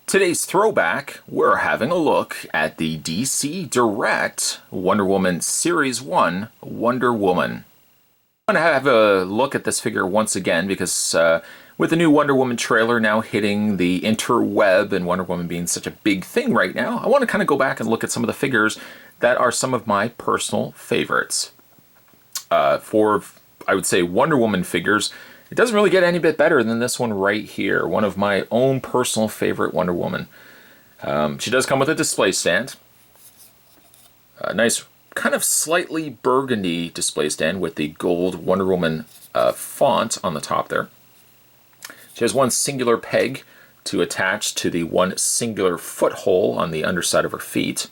Today's throwback, we're having a look at the DC Direct Wonder Woman Series 1 Wonder Woman. I want to have a look at this figure once again because with the new Wonder Woman trailer now hitting the interweb and Wonder Woman being such a big thing right now, I want to kind of go back and look at some of the figures that are some of my personal favorites. For, I would say, Wonder Woman figures, it doesn't really get any bit better than this one right here. One of my own personal favorite Wonder Woman. She does come with a display stand. A nice, kind of slightly burgundy display stand with the gold Wonder Woman font on the top there. She has one singular peg to attach to the one singular foothold on the underside of her feet.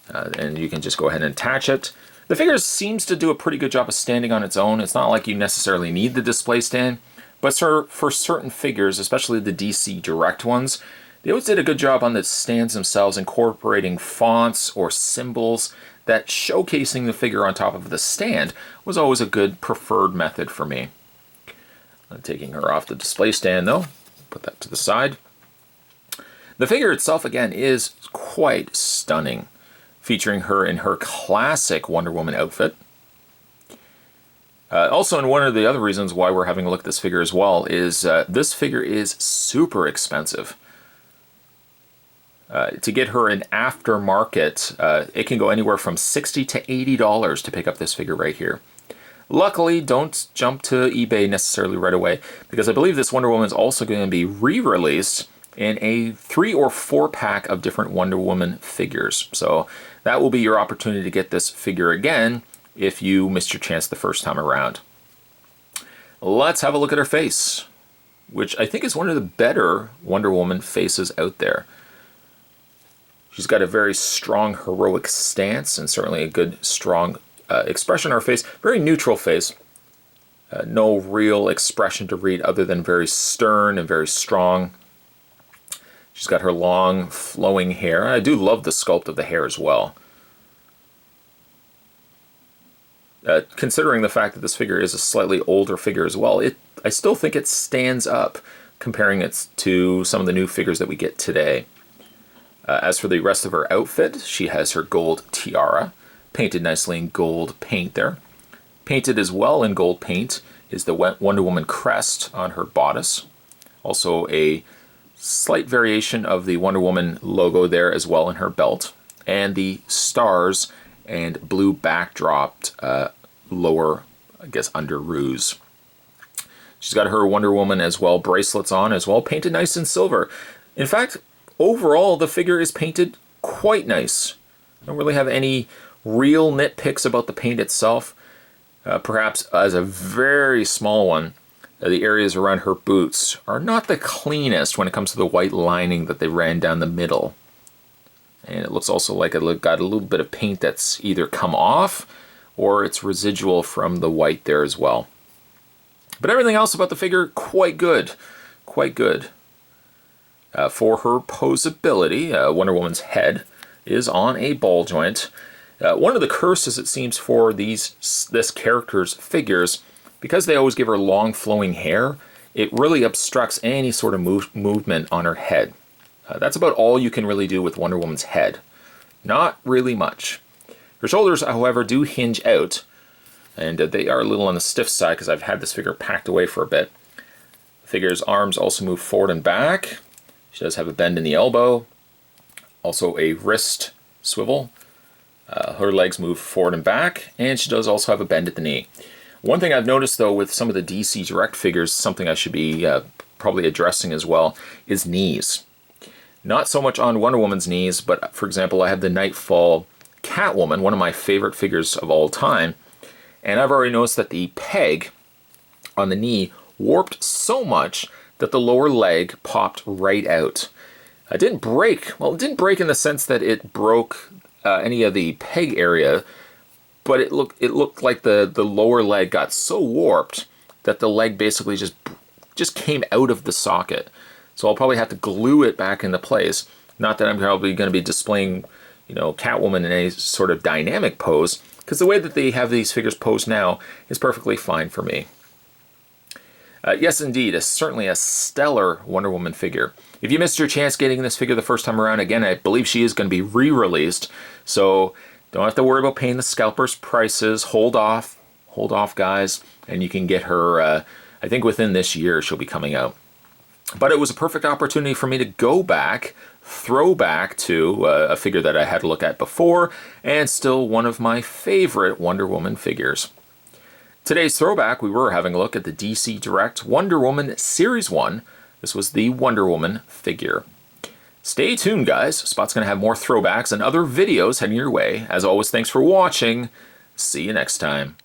And you can just go ahead and attach it. The figure seems to do a pretty good job of standing on its own. It's not like you necessarily need the display stand, but for certain figures, especially the DC Direct ones, they always did a good job on the stands themselves, incorporating fonts or symbols that showcasing the figure on top of the stand was always a good preferred method for me. Taking her off the display stand though, put that to the side. The figure itself again is quite stunning, featuring her in her classic Wonder Woman outfit. Also, and one of the other reasons why we're having a look at this figure as well is this figure is super expensive. To get her in aftermarket, it can go anywhere from $60 to $80 to pick up this figure right here. Luckily, don't jump to eBay necessarily right away, because I believe this Wonder Woman is also going to be re-released in a 3 or 4 pack of different Wonder Woman figures. So that will be your opportunity to get this figure again if you missed your chance the first time around. Let's have a look at her face, which I think is one of the better Wonder Woman faces out there. She's got a very strong heroic stance and certainly a good strong expression on her face. Very neutral face. No real expression to read other than very stern and very strong. She's got her long, flowing hair. I do love the sculpt of the hair as well. Considering the fact that this figure is a slightly older figure as well, I still think it stands up comparing it to some of the new figures that we get today. As for the rest of her outfit, she has her gold tiara, painted nicely in gold paint there. Painted as well in gold paint is the Wonder Woman crest on her bodice. Also a slight variation of the Wonder Woman logo there as well in her belt, and the stars and blue backdropped lower, I guess, under ruse. She's got her Wonder Woman as well bracelets on as well, painted nice in silver. In fact, overall the figure is painted quite nice. I don't really have any real nitpicks about the paint itself. Perhaps as a very small one, the areas around her boots are not the cleanest when it comes to the white lining that they ran down the middle. And it looks also like it got a little bit of paint that's either come off or it's residual from the white there as well. But everything else about the figure, quite good. Quite good. For her posability, Wonder Woman's head is on a ball joint. One of the curses, it seems, for this character's figures, because they always give her long flowing hair, it really obstructs any sort of movement on her head. That's about all you can really do with Wonder Woman's head. Not really much. Her shoulders, however, do hinge out, and they are a little on the stiff side because I've had this figure packed away for a bit. The figure's arms also move forward and back. She does have a bend in the elbow, also a wrist swivel. Her legs move forward and back, and she does also have a bend at the knee. One thing I've noticed, though, with some of the DC Direct figures, something I should be probably addressing as well, is knees. Not so much on Wonder Woman's knees, but for example, I have the Nightfall Catwoman, one of my favorite figures of all time, and I've already noticed that the peg on the knee warped so much that the lower leg popped right out. It didn't break. Well, it didn't break in the sense that it broke any of the peg area, but it looked like the lower leg got so warped that the leg basically just came out of the socket. So I'll probably have to glue it back into place. Not that I'm probably going to be displaying, Catwoman in any sort of dynamic pose, because the way that they have these figures posed now is perfectly fine for me. Yes, indeed, it's certainly a stellar Wonder Woman figure. If you missed your chance getting this figure the first time around, again, I believe she is going to be re-released, so don't have to worry about paying the scalpers' prices. Hold off, guys, and you can get her, I think within this year she'll be coming out. But it was a perfect opportunity for me to go back, throwback to a figure that I had to look at before, and still one of my favorite Wonder Woman figures. Today's throwback, we were having a look at the DC Direct Wonder Woman Series 1. This was the Wonder Woman figure. Stay tuned, guys. Spot's going to have more throwbacks and other videos heading your way. As always, thanks for watching. See you next time.